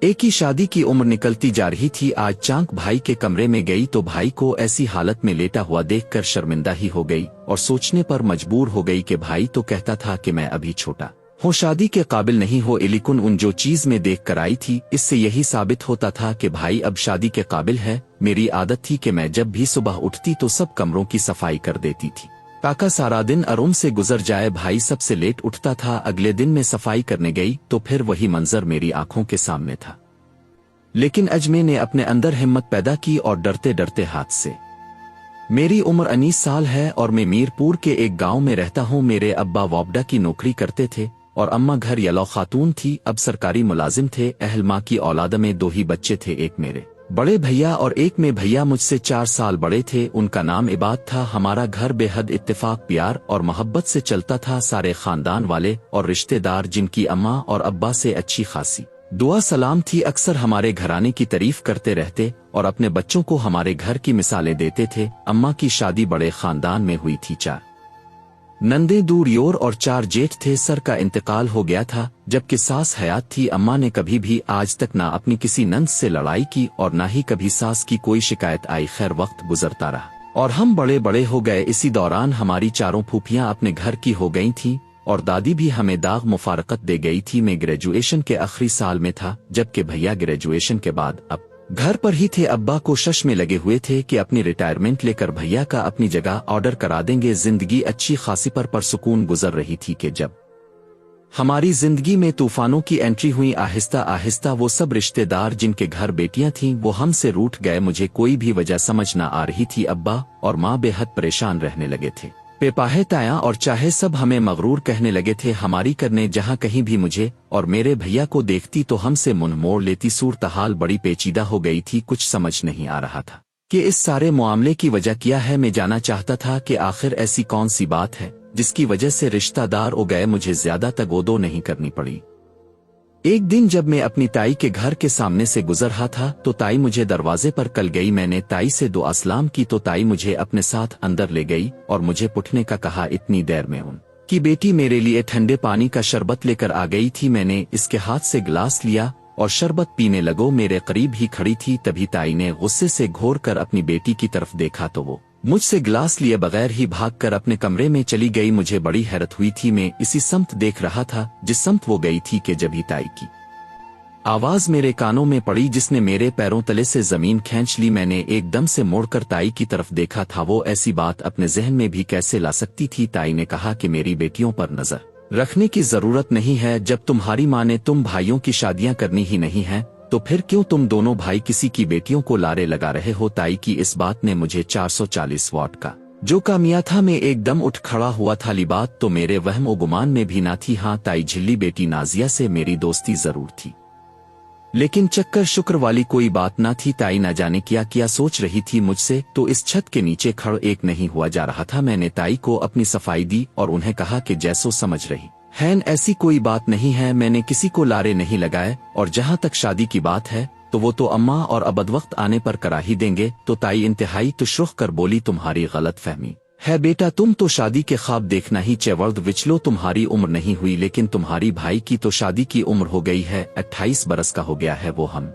एक ही शादी की उम्र निकलती जा रही थी। आज चांक भाई के कमरे में गई तो भाई को ऐसी हालत में लेटा हुआ देखकर शर्मिंदा ही हो गई और सोचने पर मजबूर हो गई कि भाई तो कहता था कि मैं अभी छोटा हूँ, शादी के काबिल नहीं हो, लेकिन उन जो चीज में देख कर आई थी इससे यही साबित होता था कि भाई अब शादी के काबिल है। मेरी आदत थी कि मैं जब भी सुबह उठती तो सब कमरों की सफाई कर देती थी ताकि सारा दिन आराम से गुजर जाए। भाई सबसे लेट उठता था। अगले दिन में सफाई करने गई तो फिर वही मंजर मेरी आंखों के सामने था। लेकिन अजमे ने अपने अंदर हिम्मत पैदा की और डरते डरते हाथ से, मेरी उम्र 19 साल है और मैं मीरपुर के एक गांव में रहता हूं। मेरे अब्बा वापडा की नौकरी करते थे और अम्मा घर यलो खातून थी, अब सरकारी मुलाजिम थे। अहल माँ की औलाद में 2 ही बच्चे थे, एक मेरे बड़े भैया और एक में भैया मुझसे 4 साल बड़े थे। उनका नाम इबाद था। हमारा घर बेहद इत्तेफाक, प्यार और मोहब्बत से चलता था। सारे खानदान वाले और रिश्तेदार जिनकी अम्मा और अब्बा से अच्छी खासी दुआ सलाम थी, अक्सर हमारे घराने की तारीफ करते रहते और अपने बच्चों को हमारे घर की मिसालें देते थे। अम्मा की शादी बड़े खानदान में हुई थी। 4 नंदे दूर योर और 4 जेठ थे। सर का इंतकाल हो गया था जबकि सास हयात थी। अम्मा ने कभी भी आज तक ना अपनी किसी नंद से लड़ाई की और ना ही कभी सास की कोई शिकायत आई। खैर वक्त गुजरता रहा और हम बड़े बड़े हो गए। इसी दौरान हमारी 4 फूफियां अपने घर की हो गई थीं और दादी भी हमें दाग मुफारकत दे गई थी। मैं ग्रेजुएशन के आखिरी साल में था जबकि भैया ग्रेजुएशन के बाद अब घर पर ही थे। अब्बा कोशिश में लगे हुए थे कि अपनी रिटायरमेंट लेकर भैया का अपनी जगह ऑर्डर करा देंगे। जिंदगी अच्छी खासी पर सुकून गुजर रही थी कि जब हमारी जिंदगी में तूफानों की एंट्री हुई। आहिस्ता आहिस्ता वो सब रिश्तेदार जिनके घर बेटियां थीं वो हमसे रूठ गए। मुझे कोई भी वजह समझ ना आ रही थी। अब्बा और माँ बेहद परेशान रहने लगे थे। पेपाहे ताया और चाहे सब हमें मगरूर कहने लगे थे। हमारी करने जहां कहीं भी मुझे और मेरे भैया को देखती तो हमसे मुंह मोड़ लेती। सूरत हाल बड़ी पेचीदा हो गई थी। कुछ समझ नहीं आ रहा था कि इस सारे मामले की वजह क्या है। मैं जानना चाहता था कि आखिर ऐसी कौन सी बात है जिसकी वजह से रिश्तेदार हो गए। मुझे ज्यादा तगोदो नहीं करनी पड़ी। एक दिन जब मैं अपनी ताई के घर के सामने से गुजर रहा था तो ताई मुझे दरवाजे पर कल गई। मैंने ताई से दुआ सलाम की तो ताई मुझे अपने साथ अंदर ले गई और मुझे उठने का कहा। इतनी देर में उनकी बेटी मेरे लिए ठंडे पानी का शरबत लेकर आ गई थी। मैंने इसके हाथ से गिलास लिया और शरबत पीने लगो। मेरे करीब ही खड़ी थी। तभी ताई ने गुस्से से घोर कर अपनी बेटी की तरफ देखा तो वो मुझसे गिलास लिए बगैर ही भागकर अपने कमरे में चली गई। मुझे बड़ी हैरत हुई थी। मैं इसी समत देख रहा था जिस समत वो गई थी कि जब ही ताई की आवाज मेरे कानों में पड़ी जिसने मेरे पैरों तले से जमीन खींच ली। मैंने एकदम से मुड़कर ताई की तरफ देखा था। वो ऐसी बात अपने जहन में भी कैसे ला सकती थी। ताई ने कहा कि मेरी बेटियों पर नजर रखने की जरूरत नहीं है। जब तुम्हारी माँ ने तुम भाइयों की शादियां करनी ही नहीं है तो फिर क्यों तुम दोनों भाई किसी की बेटियों को लारे लगा रहे हो। ताई की इस बात ने मुझे 440 वाट का जो कामिया था। मैं एकदम उठ खड़ा हुआ था। बात तो मेरे वहम और गुमान में भी ना थी। हाँ, ताई झिल्ली बेटी नाजिया से मेरी दोस्ती जरूर थी लेकिन चक्कर शुक्र वाली कोई बात ना थी। ताई ना जाने क्या क्या सोच रही थी मुझसे। तो इस छत के नीचे खड़ एक नहीं हुआ जा रहा था। मैंने ताई को अपनी सफाई दी और उन्हें कहा कि जैसो समझ रही हैन ऐसी कोई बात नहीं है। मैंने किसी को लारे नहीं लगाए और जहां तक शादी की बात है तो वो तो अम्मा और अब वक्त आने पर करा ही देंगे। तो ताई इंतहाई तुशरुख कर बोली, तुम्हारी गलत फहमी है बेटा। तुम तो शादी के ख्वाब देखना ही चेवर्द विचलो। तुम्हारी उम्र नहीं हुई लेकिन तुम्हारी भाई की तो शादी की उम्र हो गई है। 28 बरस का हो गया है वो। हम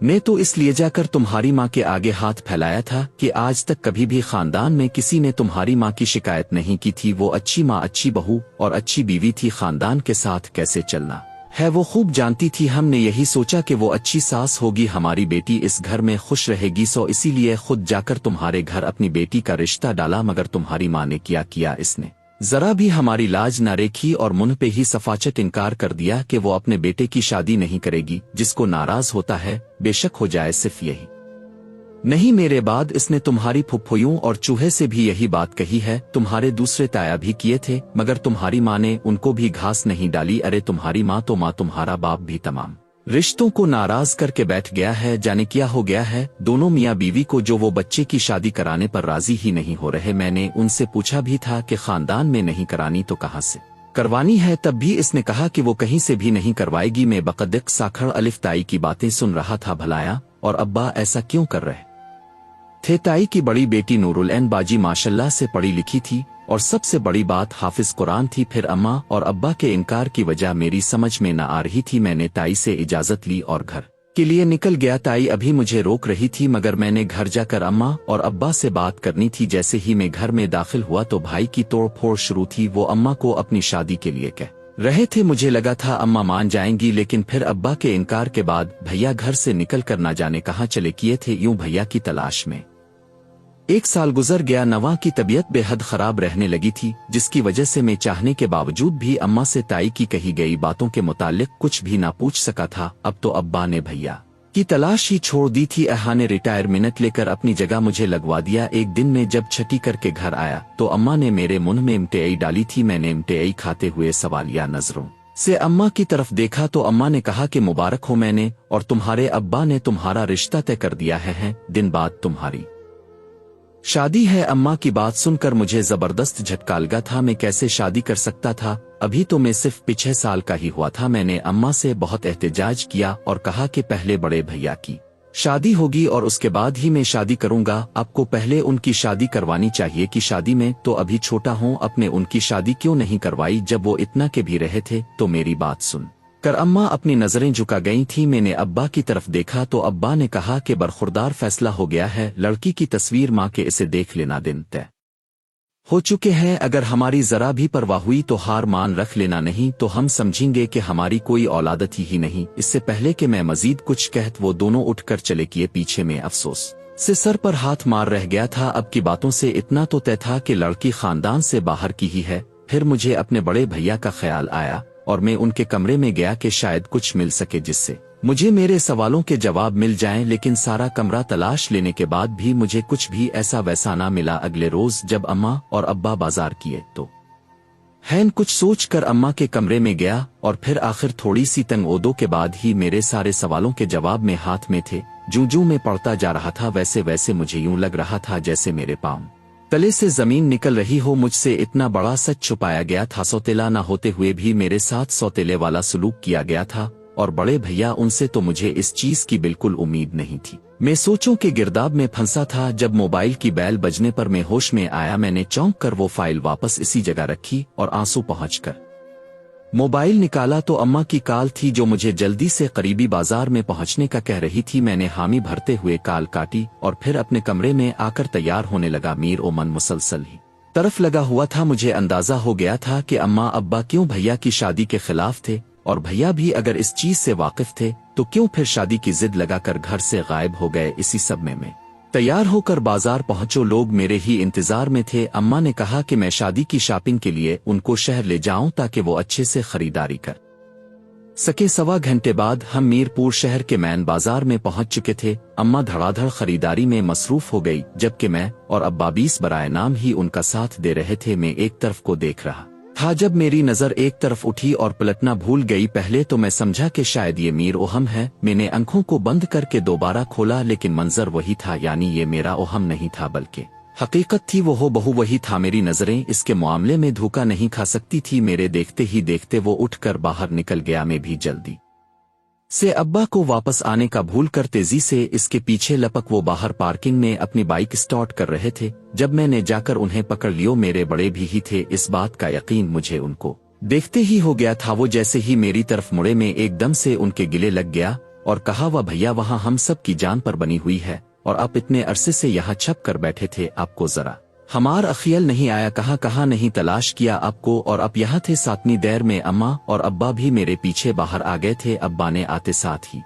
ने तो इसलिए जाकर तुम्हारी माँ के आगे हाथ फैलाया था कि आज तक कभी भी खानदान में किसी ने तुम्हारी माँ की शिकायत नहीं की थी। वो अच्छी माँ, अच्छी बहू और अच्छी बीवी थी। खानदान के साथ कैसे चलना है वो खूब जानती थी। हमने यही सोचा कि वो अच्छी सास होगी, हमारी बेटी इस घर में खुश रहेगी। सो इसीलिए खुद जाकर तुम्हारे घर अपनी बेटी का रिश्ता डाला। मगर तुम्हारी माँ ने क्या किया, इसने जरा भी हमारी लाज न रेखी और मुंह पे ही सफाचट इनकार कर दिया कि वो अपने बेटे की शादी नहीं करेगी। जिसको नाराज होता है बेशक हो जाए, सिर्फ यही नहीं मेरे बाद इसने तुम्हारी फुफ्फुइयों और चूहे से भी यही बात कही है। तुम्हारे दूसरे ताया भी किए थे मगर तुम्हारी माँ ने उनको भी घास नहीं डाली। अरे तुम्हारी माँ तो माँ, तुम्हारा बाप भी तमाम रिश्तों को नाराज करके बैठ गया है। जाने क्या हो गया है दोनों मियाँ बीवी को जो वो बच्चे की शादी कराने पर राजी ही नहीं हो रहे। मैंने उनसे पूछा भी था कि खानदान में नहीं करानी तो कहाँ से करवानी है, तब भी इसने कहा कि वो कहीं से भी नहीं करवाएगी। मैं बकदक साखड़ अलिफ ताई की बातें सुन रहा था। भलाया और अब्बा ऐसा क्यों कर रहे थे। ताई की बड़ी बेटी नूरुल ऐन बाजी माशाल्लाह से पढ़ी लिखी थी और सबसे बड़ी बात हाफिज कुरान थी। फिर अम्मा और अब्बा के इनकार की वजह मेरी समझ में न आ रही थी। मैंने ताई से इजाजत ली और घर के लिए निकल गया। ताई अभी मुझे रोक रही थी, मगर मैंने घर जाकर अम्मा और अब्बा से बात करनी थी। जैसे ही मैं घर में दाखिल हुआ तो भाई की तोड़ फोड़ शुरू थी। वो अम्मा को अपनी शादी के लिए कह रहे थे। मुझे लगा था अम्मा मान जाएंगी, लेकिन फिर अब्बा के इनकार के बाद भैया घर से निकल कर ना जाने कहाँ चले किए थे। यूं भैया की तलाश में 1 साल गुजर गया। नवा की तबीयत बेहद खराब रहने लगी थी, जिसकी वजह से मैं चाहने के बावजूद भी अम्मा से ताई की कही गई बातों के मुतालिक कुछ भी ना पूछ सका था। अब तो अब्बा ने भैया की तलाश ही छोड़ दी थी। अहा ने रिटायरमेंट लेकर अपनी जगह मुझे लगवा दिया। एक दिन में जब छठी करके घर आया तो अम्मा ने मेरे मुंह में इम्तियाई डाली थी। मैंने इम्तियाई खाते हुए सवालिया नजरों से अम्मा की तरफ देखा तो अम्मा ने कहा कि मुबारक हो, मैंने और तुम्हारे अब्बा ने तुम्हारा रिश्ता तय कर दिया है। दिन बाद तुम्हारी शादी है। अम्मा की बात सुनकर मुझे जबरदस्त झटका लगा था। मैं कैसे शादी कर सकता था? अभी तो मैं सिर्फ 6 साल का ही हुआ था। मैंने अम्मा से बहुत एहतजाज किया और कहा कि पहले बड़े भैया की शादी होगी और उसके बाद ही मैं शादी करूंगा। आपको पहले उनकी शादी करवानी चाहिए कि शादी में तो अभी छोटा हूं। अपने उनकी शादी क्यों नहीं करवाई जब वो इतना के भी रहे थे? तो मेरी बात सुन कर अम्मा अपनी नजरें झुका गई थी। मैंने अब्बा की तरफ देखा तो अब्बा ने कहा कि बरखुरदार फैसला हो गया है। लड़की की तस्वीर माँ के इसे देख लेना दिन तय हो चुके हैं। अगर हमारी जरा भी परवाह हुई तो हार मान रख लेना, नहीं तो हम समझेंगे कि हमारी कोई औलादत ही नहीं। इससे पहले कि मैं मजीद कुछ कहत वो दोनों उठकर चले किए पीछे। में अफसोस से सर पर हाथ मार रह गया था। अब की बातों से इतना तो तय था कि लड़की खानदान से बाहर की ही है। फिर मुझे अपने बड़े भैया का ख्याल आया और मैं उनके कमरे में गया कि शायद कुछ मिल सके जिससे मुझे मेरे सवालों के जवाब मिल जाएं। लेकिन सारा कमरा तलाश लेने के बाद भी मुझे कुछ भी ऐसा वैसा ना मिला। अगले रोज जब अम्मा और अब्बा बाजार किए तो हैन कुछ सोचकर अम्मा के कमरे में गया और फिर आखिर थोड़ी सी तंगओदों के बाद ही मेरे सारे सवालों के जवाब में हाथ में थे। जूं मैं पढ़ता जा रहा था वैसे वैसे मुझे यूं लग रहा था जैसे मेरे पांव तले से जमीन निकल रही हो। मुझसे इतना बड़ा सच छुपाया गया था। सौतेला न होते हुए भी मेरे साथ सौतेले वाला सलूक किया गया था। और बड़े भैया उनसे तो मुझे इस चीज की बिल्कुल उम्मीद नहीं थी। मैं सोचों के गिरदाब में फंसा था। जब मोबाइल की बैल बजने पर मैं होश में आया। मैंने चौंक कर वो फाइल वापस इसी जगह रखी और आंसू पहुंचकर मोबाइल निकाला तो अम्मा की कॉल थी जो मुझे जल्दी से करीबी बाजार में पहुंचने का कह रही थी। मैंने हामी भरते हुए कॉल काटी और फिर अपने कमरे में आकर तैयार होने लगा। मीर ओ मन मुसलसल ही तरफ लगा हुआ था। मुझे अंदाजा हो गया था कि अम्मा अब्बा क्यों भैया की शादी के खिलाफ थे, और भैया भी अगर इस चीज से वाकिफ थे तो क्यों फिर शादी की जिद लगाकर घर से गायब हो गए। इसी सब में मैं तैयार होकर बाजार पहुंचो। लोग मेरे ही इंतजार में थे। अम्मा ने कहा कि मैं शादी की शॉपिंग के लिए उनको शहर ले जाऊं ताकि वो अच्छे से खरीदारी कर सके। 1.25 घंटे बाद हम मीरपुर शहर के मैन बाजार में पहुंच चुके थे। अम्मा धड़ाधड़ खरीदारी में मसरूफ हो गई, जबकि मैं और अब्बा 20 बराए नाम ही उनका साथ दे रहे थे। मैं एक तरफ को देख रहा था। जब मेरी नजर एक तरफ उठी और पलटना भूल गई, पहले तो मैं समझा कि शायद ये मीर ओहम है। मैंने आंखों को बंद करके दोबारा खोला, लेकिन मंजर वही था। यानी ये मेरा ओहम नहीं था बल्कि हकीकत थी। वो बहु वही था। मेरी नजरें इसके मामले में धोखा नहीं खा सकती थी। मेरे देखते ही देखते वो उठकर बाहर निकल गया। मैं भी जल्दी से अब्बा को वापस आने का भूल कर तेजी से इसके पीछे लपक वो बाहर पार्किंग में अपनी बाइक स्टार्ट कर रहे थे। जब मैंने जाकर उन्हें पकड़ लियो, मेरे बड़े भी ही थे। इस बात का यकीन मुझे उनको देखते ही हो गया था। वो जैसे ही मेरी तरफ मुड़े, में एकदम से उनके गिले लग गया और कहा, वाह भैया, वहां हम सब की जान पर बनी हुई है और आप इतने अरसे से यहाँ छप कर बैठे थे। आपको जरा हमारा ख्याल नहीं आया? कहाँ नहीं तलाश किया आपको, और अब यहाँ थे। सातनी देर में अम्मा और अब्बा भी मेरे पीछे बाहर आ गए थे। अब्बा ने आते साथ ही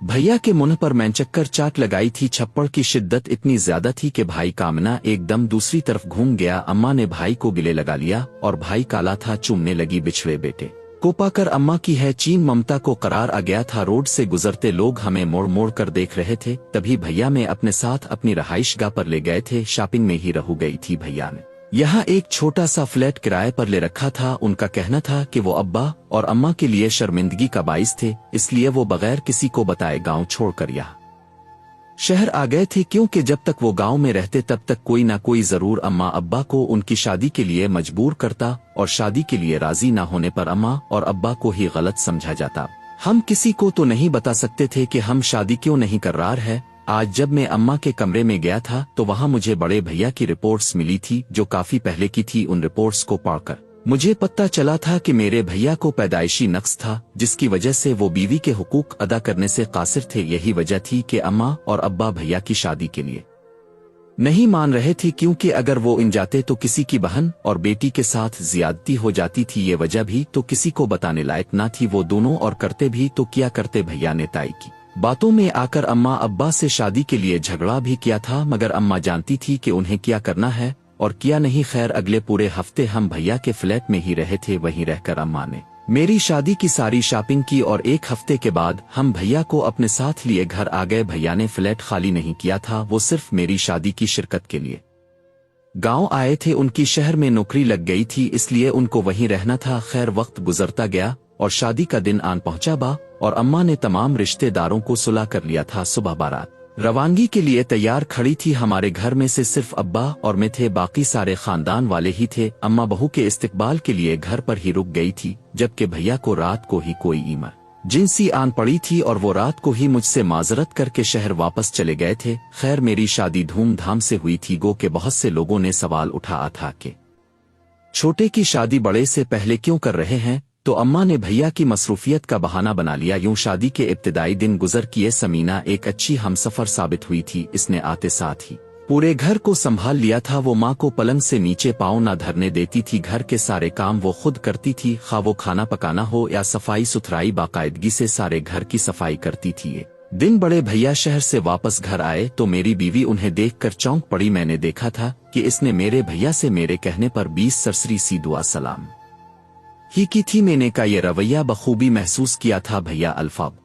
भैया के मुंह पर मैंचक्कर चाट लगाई थी। छप्पड़ की शिद्दत इतनी ज्यादा थी कि भाई कामना एकदम दूसरी तरफ घूम गया। अम्मा ने भाई को गिले लगा लिया और भाई काला था, चूमने लगी। बिछड़े बेटे को पाकर अम्मा की है चीन ममता को करार आ गया था। रोड से गुजरते लोग हमें मोड़ मोड़ कर देख रहे थे। तभी भैया में अपने साथ अपनी रहाइशगाह पर ले गए थे। शॉपिंग में ही रहू गई थी। भैया ने यहाँ एक छोटा सा फ्लैट किराए पर ले रखा था। उनका कहना था कि वो अब्बा और अम्मा के लिए शर्मिंदगी का बाइस थे, इसलिए वो बगैर किसी को बताए गांव छोड़कर यहाँ शहर आ गए थे। क्योंकि जब तक वो गांव में रहते तब तक कोई ना कोई जरूर अम्मा अब्बा को उनकी शादी के लिए मजबूर करता, और शादी के लिए राजी ना होने पर अम्मा और अब्बा को ही गलत समझा जाता। हम किसी को तो नहीं बता सकते थे कि हम शादी क्यों नहीं कर रहा है, आज जब मैं अम्मा के कमरे में गया था तो वहां मुझे बड़े भैया की रिपोर्ट्स मिली थी जो काफी पहले की थी। उन रिपोर्ट्स को पढ़कर मुझे पता चला था कि मेरे भैया को पैदाइशी नक्स था जिसकी वजह से वो बीवी के हुकूक अदा करने से कासिर थे। यही वजह थी कि अम्मा और अब्बा भैया की शादी के लिए नहीं मान रहे थे, क्योंकि अगर वो इन जाते तो किसी की बहन और बेटी के साथ ज्यादती हो जाती थी। ये वजह भी तो किसी को बताने लायक ना थी वो दोनों, और करते भी तो क्या करते। भैया ने ताई की बातों में आकर अम्मा अब्बा से शादी के लिए झगड़ा भी किया था, मगर अम्मा जानती थी कि उन्हें क्या करना है और क्या नहीं। खैर अगले पूरे हफ्ते हम भैया के फ्लैट में ही रहे थे। वहीं रहकर अम्मा ने मेरी शादी की सारी शॉपिंग की और एक हफ्ते के बाद हम भैया को अपने साथ लिए घर आ गए। भैया ने फ्लैट खाली नहीं किया था, वो सिर्फ मेरी शादी की शिरकत के लिए गांव आए थे। उनकी शहर में नौकरी लग गई थी इसलिए उनको वहीं रहना था। खैर वक्त गुजरता गया और शादी का दिन आन पहुंचा बा और अम्मा ने तमाम रिश्तेदारों को सुला कर लिया था। सुबह बारात रवानगी के लिए तैयार खड़ी थी। हमारे घर में से सिर्फ अब्बा और मैं थे, बाकी सारे खानदान वाले ही थे। अम्मा बहू के इस्तकबाल के लिए घर पर ही रुक गई थी, जबकि भैया को रात को ही कोई इमरजेंसी आन पड़ी थी और वो रात को ही मुझसे माजरत करके शहर वापस चले गए थे। खैर मेरी शादी धूमधाम से हुई थी, गो के बहुत से लोगों ने सवाल उठाया था कि छोटे की शादी बड़े से पहले क्यों कर रहे हैं, तो अम्मा ने भैया की मसरूफियत का बहाना बना लिया। यूं शादी के इब्तिदाई दिन गुजर किए। समीना एक अच्छी हमसफर साबित हुई थी। इसने आते साथ ही पूरे घर को संभाल लिया था। वो माँ को पलंग से नीचे पाँव ना धरने देती थी। घर के सारे काम वो खुद करती थी, खा वो खाना पकाना हो या सफाई सुथराई। बाकायदगी से सारे घर की सफाई करती थी। ये दिन बड़े भैया शहर से वापस घर आए तो मेरी बीवी उन्हें देखकर चौंक पड़ी। मैंने देखा था कि इसने मेरे भैया से मेरे कहने पर 20 सरसरी सी दुआ सलाम ही की थी। मैंने का ये रवैया बखूबी महसूस किया था। भैया अल्फाब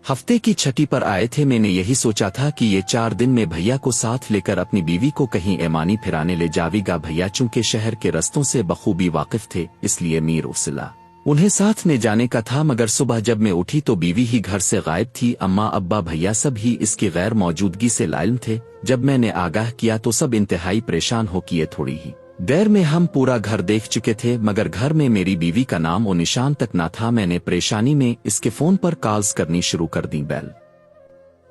हफ्ते की छठी पर आए थे। मैंने यही सोचा था कि ये 4 दिन में भैया को साथ लेकर अपनी बीवी को कहीं ऐमानी फिराने ले जावेगा। भैया चूंकि शहर के रस्तों से बखूबी वाकिफ थे इसलिए मीर उसिला उन्हें साथ ले जाने का था, मगर सुबह जब मैं उठी तो बीवी ही घर से गायब थी। अम्मा अब्बा भैया सब ही इसकी गैर मौजूदगी से लाइम थे। जब मैंने आगाह किया तो सब इंतहाई परेशान हो किए। थोड़ी ही देर में हम पूरा घर देख चुके थे, मगर घर में मेरी बीवी का नाम और निशान तक ना था। मैंने परेशानी में इसके फोन पर कॉल्स करनी शुरू कर दी। बेल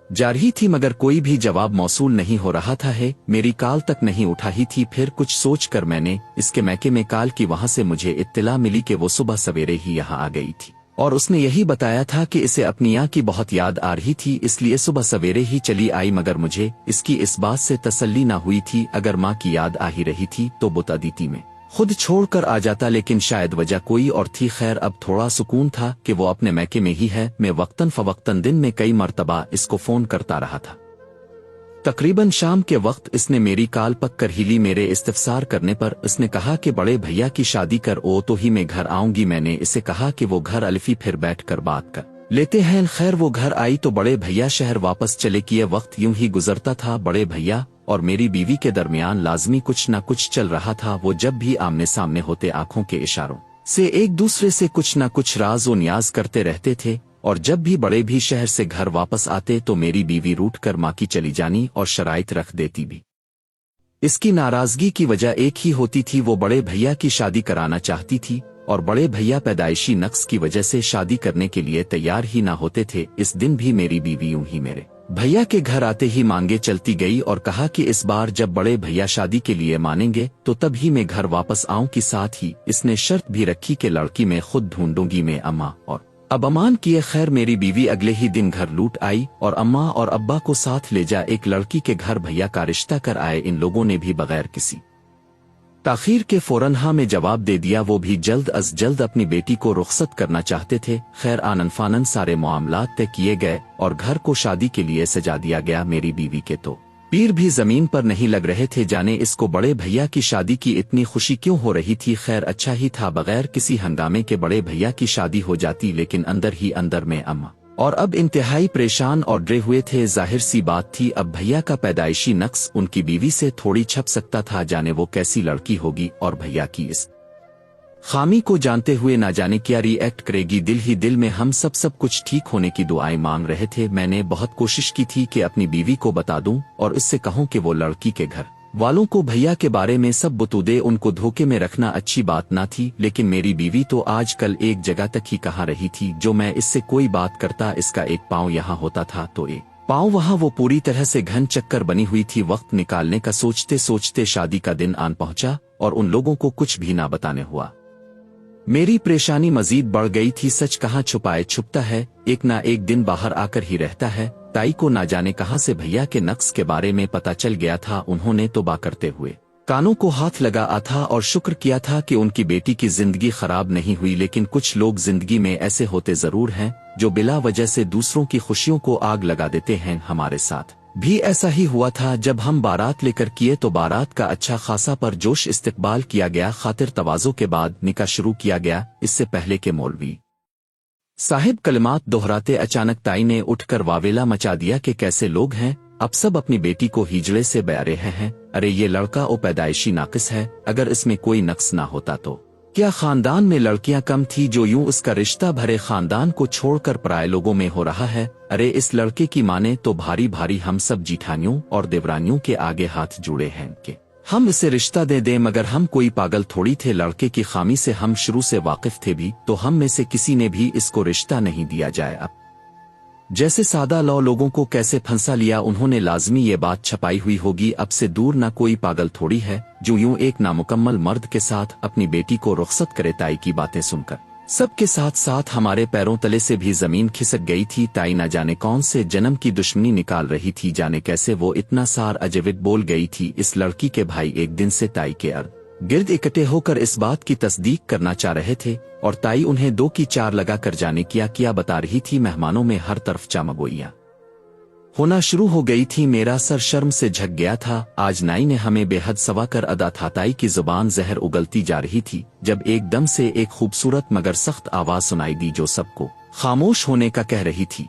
जा रही थी मगर कोई भी जवाब मौसूल नहीं हो रहा था। है मेरी कॉल तक नहीं उठाई थी। फिर कुछ सोचकर मैंने इसके मैके में कॉल की। वहां से मुझे इत्तला मिली कि वो सुबह सवेरे ही यहाँ आ गई थी और उसने यही बताया था कि इसे अपनी मां की बहुत याद आ रही थी इसलिए सुबह सवेरे ही चली आई। मगर मुझे इसकी इस बात से तसल्ली ना हुई थी। अगर मां की याद आ ही रही थी तो बुतादीती में खुद छोड़कर आ जाता, लेकिन शायद वजह कोई और थी। खैर अब थोड़ा सुकून था कि वो अपने मैके में ही है। मैं वक्तन फवक्तन दिन में कई मर्तबा इसको फोन करता रहा था। तकरीबन शाम के वक्त इसने मेरी कॉल पककर हिली। मेरे इस्तफसार करने पर इसने कहा कि बड़े भैया की शादी कर ओ तो ही मैं घर आऊंगी। मैंने इसे कहा कि वो घर अल्फी फिर बैठकर बात कर लेते हैं। खैर वो घर आई तो बड़े भैया शहर वापस चले किए। वक्त यूं ही गुजरता था। बड़े भैया और मेरी बीवी के दरमियान लाजमी कुछ न कुछ चल रहा था। वो जब भी आमने सामने होते आंखों के इशारों से एक दूसरे से कुछ न कुछ राज व न्याज करते रहते थे। और जब भी बड़े भी शहर से घर वापस आते तो मेरी बीवी रूठ कर माँ की चली जानी और शराइत रख देती भी। इसकी नाराजगी की वजह एक ही होती थी, वो बड़े भैया की शादी कराना चाहती थी और बड़े भैया पैदाइशी नक्स की वजह से शादी करने के लिए तैयार ही ना होते थे। इस दिन भी मेरी बीवी यूं ही मेरे भैया के घर आते ही मांगे चलती गई और कहा कि इस बार जब बड़े भैया शादी के लिए मानेंगे तो तब ही मैं घर वापस आऊं की। साथ ही इसने शर्त भी रखी कि लड़की मैं खुद ढूंढूंगी। मैं अम्मा और अब अमान किए। खैर मेरी बीवी अगले ही दिन घर लूट आई और अम्मा और अब्बा को साथ ले जा एक लड़की के घर भैया का रिश्ता कर आए। इन लोगों ने भी बगैर किसी ताखीर के फौरन हाँ में जवाब दे दिया। वो भी जल्द अज जल्द अपनी बेटी को रुखसत करना चाहते थे। खैर आनन फानन सारे मामलात तय किए गए और घर को शादी के लिए सजा दिया गया। मेरी बीवी के तो पीर भी जमीन पर नहीं लग रहे थे, जाने इसको बड़े भैया की शादी की इतनी खुशी क्यों हो रही थी। खैर अच्छा ही था, बगैर किसी हंगामे के बड़े भैया की शादी हो जाती। लेकिन अंदर ही अंदर में अम्मा और अब इंतहाई परेशान और डरे हुए थे। जाहिर सी बात थी अब भैया का पैदाइशी नक्स उनकी बीवी से थोड़ी छप सकता था। जाने वो कैसी लड़की होगी और भैया की इस खामी को जानते हुए ना जाने क्या रिएक्ट करेगी। दिल ही दिल में हम सब कुछ ठीक होने की दुआएं मांग रहे थे। मैंने बहुत कोशिश की थी कि अपनी बीवी को बता दूं और इससे कहूं कि वो लड़की के घर वालों को भैया के बारे में सब बता दे। उनको धोखे में रखना अच्छी बात ना थी, लेकिन मेरी बीवी तो आजकल एक जगह तक ही कहाँ रही थी। जो मैं इससे कोई बात करता इसका एक पाँव यहाँ होता था तो एक पाँव वहां वो पूरी तरह से घन चक्कर बनी हुई थी। वक्त निकालने का सोचते सोचते शादी का दिन आन पहुंचा और उन लोगों को कुछ भी ना बताने हुआ। मेरी परेशानी मजीद बढ़ गई थी। सच कहाँ छुपाए छुपता है, एक ना एक दिन बाहर आकर ही रहता है। ताई को ना जाने कहां से भैया के नक्श के बारे में पता चल गया था। उन्होंने तौबा करते हुए कानों को हाथ लगा था और शुक्र किया था कि उनकी बेटी की जिंदगी खराब नहीं हुई। लेकिन कुछ लोग जिंदगी में ऐसे होते जरूर हैं जो बिला वजह से दूसरों की खुशियों को आग लगा देते हैं। हमारे साथ भी ऐसा ही हुआ था। जब हम बारात लेकर किए तो बारात का अच्छा खासा परजोश इस्तकबाल किया गया। खातिर तवाज़ो के बाद निकाह शुरू किया गया। इससे पहले के मौलवी साहिब कलिमात दोहराते अचानक ताई ने उठकर वावेला मचा दिया कि कैसे लोग हैं, अब सब अपनी बेटी को हिजड़े से बया रहे हैं। अरे ये लड़का ओ पैदाइशी नाकिस है, अगर इसमें कोई नक्स ना होता तो क्या खानदान में लड़कियां कम थी जो यूं उसका रिश्ता भरे खानदान को छोड़कर पराए लोगों में हो रहा है। अरे इस लड़के की माने तो भारी भारी हम सब जीठानियों और देवरानियों के आगे हाथ जुड़े हैं कि हम इसे रिश्ता दे दें, मगर हम कोई पागल थोड़ी थे। लड़के की खामी से हम शुरू से वाकिफ थे भी, तो हम में से किसी ने भी इसको रिश्ता नहीं दिया जाए। अब जैसे सादा लोगों को कैसे फंसा लिया उन्होंने, लाजमी ये बात छपाई हुई होगी। अब से दूर ना कोई पागल थोड़ी है जो यूं एक नामुकम्मल मर्द के साथ अपनी बेटी को रुखसत करे। ताई की बातें सुनकर सबके साथ साथ हमारे पैरों तले से भी जमीन खिसक गई थी। ताई न जाने कौन से जन्म की दुश्मनी निकाल रही थी, जाने कैसे वो इतना सार अजवित बोल गई थी। इस लड़की के भाई एक दिन से ताई के गिर्द इकट्ठे होकर इस बात की तस्दीक करना चाह रहे थे और ताई उन्हें 2 की 4 लगा कर जाने क्या बता रही थी। मेहमानों में हर तरफ चामगोइयां होना शुरू हो गई थी। मेरा सर शर्म से झक गया था। आज नाई ने हमें बेहद सवा कर अदा था। ताई की जुबान जहर उगलती जा रही थी जब एकदम से एक खूबसूरत मगर सख्त आवाज सुनाई दी जो सबको खामोश होने का कह रही थी।